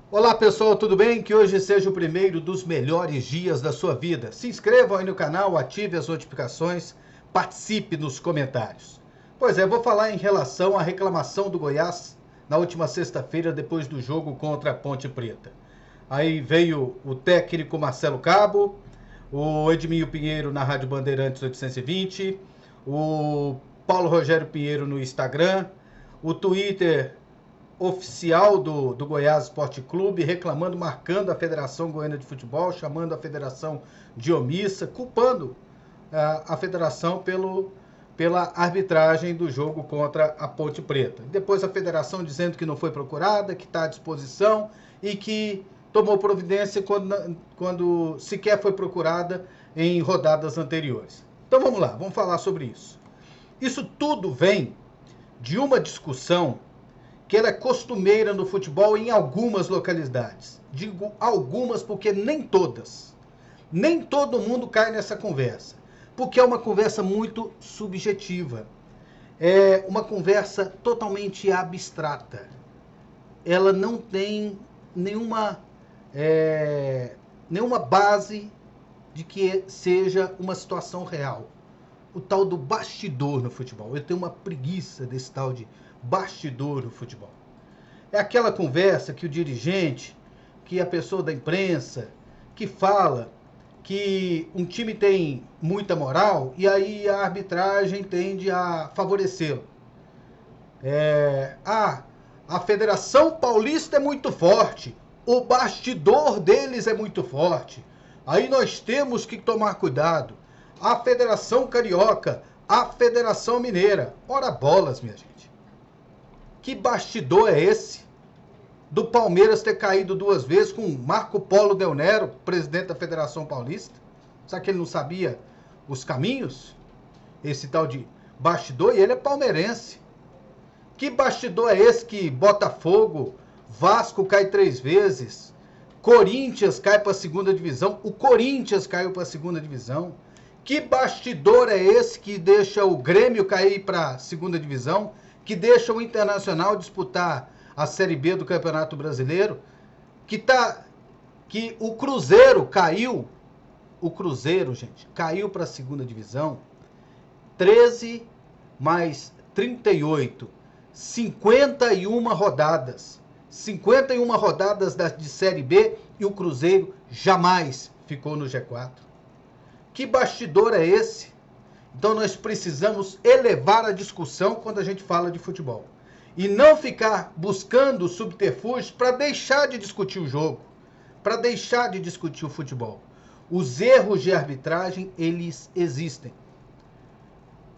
Olá pessoal, tudo bem? Que hoje seja o primeiro dos melhores dias da sua vida. Se inscreva aí no canal, ative as notificações, participe nos comentários. Pois é, vou falar em relação à reclamação do Goiás na última sexta-feira, depois do jogo contra a Ponte Preta. Aí veio o técnico Marcelo Cabo, o Edminho Pinheiro na Rádio Bandeirantes 820, o Paulo Rogério Pinheiro no Instagram, o Twitter oficial do Goiás Esporte Clube, reclamando, marcando a Federação Goiana de Futebol, chamando a federação de omissa, culpando a federação pela arbitragem do jogo contra a Ponte Preta. Depois a federação dizendo que não foi procurada, que está à disposição e que tomou providência quando sequer foi procurada em rodadas anteriores. Então vamos lá, vamos falar sobre isso. Isso tudo vem de uma discussão que ela é costumeira no futebol em algumas localidades. Digo algumas porque nem todas. Nem todo mundo cai nessa conversa. Porque é uma conversa muito subjetiva. É uma conversa totalmente abstrata. Ela não tem nenhuma base de que seja uma situação real. O tal do bastidor no futebol. Eu tenho uma preguiça desse tal de bastidor no futebol. É aquela conversa que o dirigente, que a pessoa da imprensa, que fala que um time tem muita moral e aí a arbitragem tende a favorecê-lo. A Federação Paulista é muito forte, o bastidor deles é muito forte. Aí nós temos que tomar cuidado. A Federação Carioca, a Federação Mineira. Ora bolas, minha gente. Que bastidor é esse? Do Palmeiras ter caído 2 vezes com Marco Polo Del Nero, presidente da Federação Paulista? Será que ele não sabia os caminhos? Esse tal de bastidor, e ele é palmeirense. Que bastidor é esse que Botafogo, Vasco cai 3 vezes, Corinthians cai para a segunda divisão, o Corinthians caiu para a segunda divisão. Que bastidor é esse que deixa o Grêmio cair para a segunda divisão, que deixa o Internacional disputar a Série B do Campeonato Brasileiro, que o Cruzeiro caiu, gente, caiu para a segunda divisão, 13 mais 38, 51 rodadas. 51 rodadas de Série B e o Cruzeiro jamais ficou no G4. Que bastidor é esse? Então nós precisamos elevar a discussão quando a gente fala de futebol. E não ficar buscando subterfúgios para deixar de discutir o jogo, para deixar de discutir o futebol. Os erros de arbitragem, eles existem.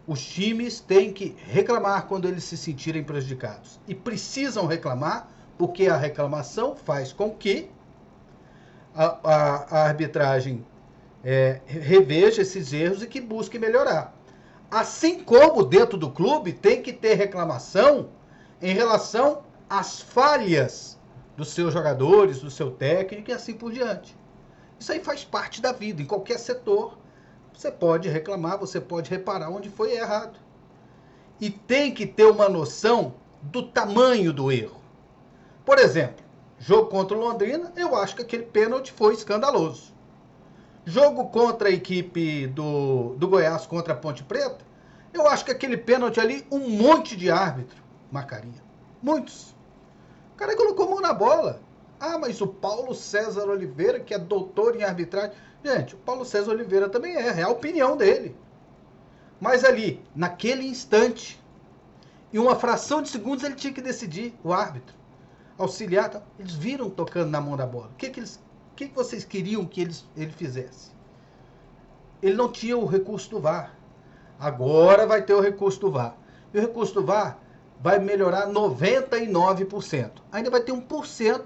Os times têm que reclamar quando eles se sentirem prejudicados. E precisam reclamar porque a reclamação faz com que a arbitragem reveja esses erros e que busque melhorar. Assim como dentro do clube tem que ter reclamação em relação às falhas dos seus jogadores, do seu técnico e assim por diante. Isso aí faz parte da vida. Em qualquer setor, você pode reclamar, você pode reparar onde foi errado. E tem que ter uma noção do tamanho do erro. Por exemplo, jogo contra o Londrina, eu acho que aquele pênalti foi escandaloso. Jogo contra a equipe do Goiás contra a Ponte Preta, eu acho que aquele pênalti ali, um monte de árbitro marcaria. Muitos. O cara colocou a mão na bola. Ah, mas o Paulo César Oliveira, que é doutor em arbitragem. Gente, o Paulo César Oliveira também é a opinião dele. Mas ali, naquele instante, em uma fração de segundos, ele tinha que decidir, o árbitro. Auxiliar, eles viram tocando na mão da bola. O que vocês queriam que ele fizesse? Ele não tinha o recurso do VAR. Agora vai ter o recurso do VAR. E o recurso do VAR vai melhorar 99%. Ainda vai ter 1%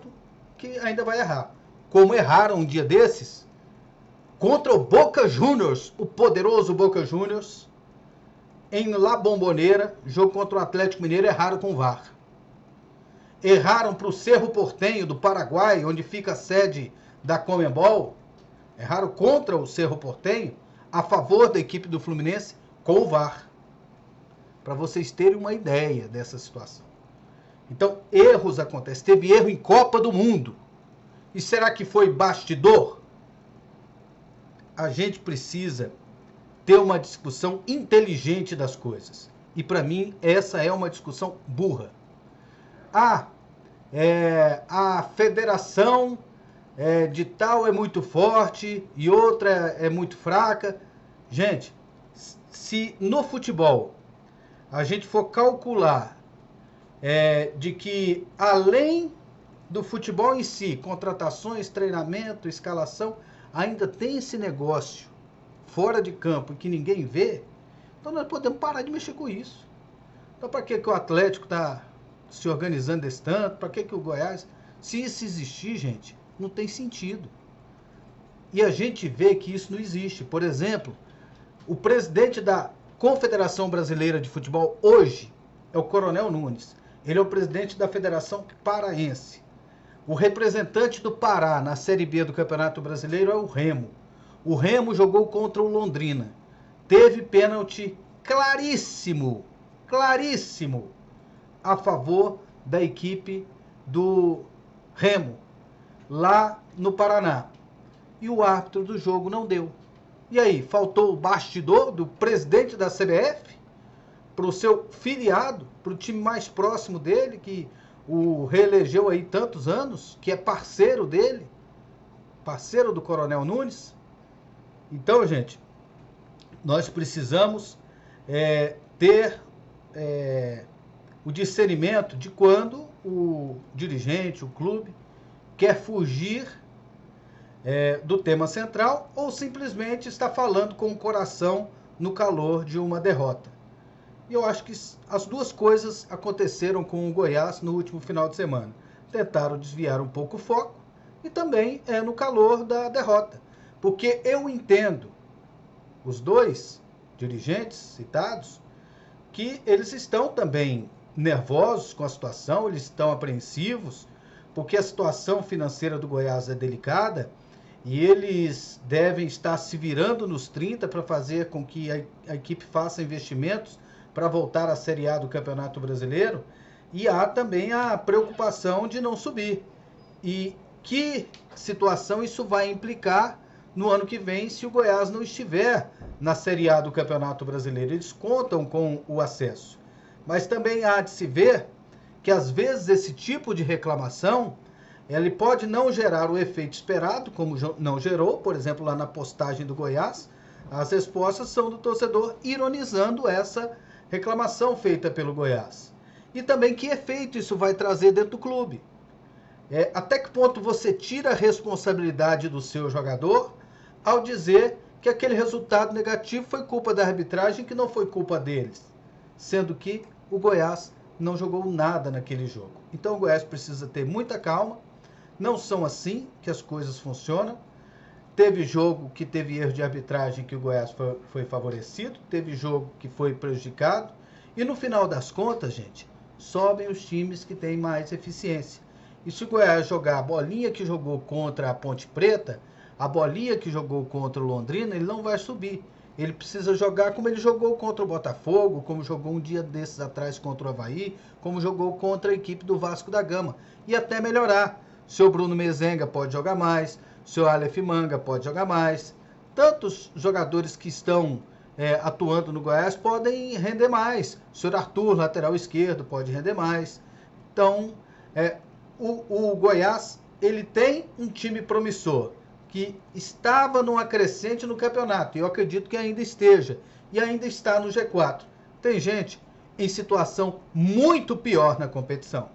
que ainda vai errar. Como erraram um dia desses, contra o Boca Juniors, o poderoso Boca Juniors, em La Bombonera, jogo contra o Atlético Mineiro, erraram com o VAR. Erraram para o Cerro Porteño, do Paraguai, onde fica a sede da Conmebol. Erraram contra o Cerro Porteño, a favor da equipe do Fluminense, com o VAR. Para vocês terem uma ideia dessa situação. Então, erros acontecem. Teve erro em Copa do Mundo. E será que foi bastidor? A gente precisa ter uma discussão inteligente das coisas. E para mim, essa é uma discussão burra. A federação de tal é muito forte e outra é muito fraca. Gente, se no futebol a gente for calcular de que além do futebol em si, contratações, treinamento, escalação, ainda tem esse negócio fora de campo que ninguém vê, então nós podemos parar de mexer com isso. Então para que o Atlético está se organizando desse tanto? Para que o Goiás? Se isso existir, gente, não tem sentido. E a gente vê que isso não existe. Por exemplo, o presidente da Confederação Brasileira de Futebol hoje é o Coronel Nunes. Ele é o presidente da Federação Paraense. O representante do Pará na Série B do Campeonato Brasileiro é o Remo. O Remo jogou contra o Londrina. Teve pênalti claríssimo, claríssimo, a favor da equipe do Remo, lá no Paraná. E o árbitro do jogo não deu. E aí, faltou o bastidor do presidente da CBF para o seu filiado, para o time mais próximo dele, que o reelegeu aí tantos anos, que é parceiro dele, parceiro do Coronel Nunes. Então, gente, nós precisamos ter o discernimento de quando o dirigente, o clube, quer fugir do tema central ou simplesmente está falando com o coração no calor de uma derrota. E eu acho que as duas coisas aconteceram com o Goiás no último final de semana. Tentaram desviar um pouco o foco e também no calor da derrota. Porque eu entendo os dois dirigentes citados que eles estão também nervosos com a situação, eles estão apreensivos, porque a situação financeira do Goiás é delicada e eles devem estar se virando nos 30 para fazer com que a equipe faça investimentos para voltar à Série A do Campeonato Brasileiro, e há também a preocupação de não subir. E que situação isso vai implicar no ano que vem se o Goiás não estiver na Série A do Campeonato Brasileiro? Eles contam com o acesso. Mas também há de se ver que às vezes esse tipo de reclamação ele pode não gerar o efeito esperado, como não gerou, por exemplo, lá na postagem do Goiás, as respostas são do torcedor ironizando essa reclamação feita pelo Goiás. E também que efeito isso vai trazer dentro do clube. Até que ponto você tira a responsabilidade do seu jogador ao dizer que aquele resultado negativo foi culpa da arbitragem, que não foi culpa deles, sendo que o Goiás não jogou nada naquele jogo. Então o Goiás precisa ter muita calma, não são assim que as coisas funcionam. Teve jogo que teve erro de arbitragem que o Goiás foi favorecido, teve jogo que foi prejudicado, e no final das contas, gente, sobem os times que têm mais eficiência. E se o Goiás jogar a bolinha que jogou contra a Ponte Preta, a bolinha que jogou contra o Londrina, ele não vai subir. Ele precisa jogar como ele jogou contra o Botafogo, como jogou um dia desses atrás contra o Avaí, como jogou contra a equipe do Vasco da Gama. E até melhorar. O seu Bruno Mezenga pode jogar mais, o seu Aleph Manga pode jogar mais. Tantos jogadores que estão atuando no Goiás podem render mais. O senhor Arthur, lateral esquerdo, pode render mais. Então, o Goiás, ele tem um time promissor, que estava numa crescente no campeonato, e eu acredito que ainda esteja, e ainda está no G4. Tem gente em situação muito pior na competição.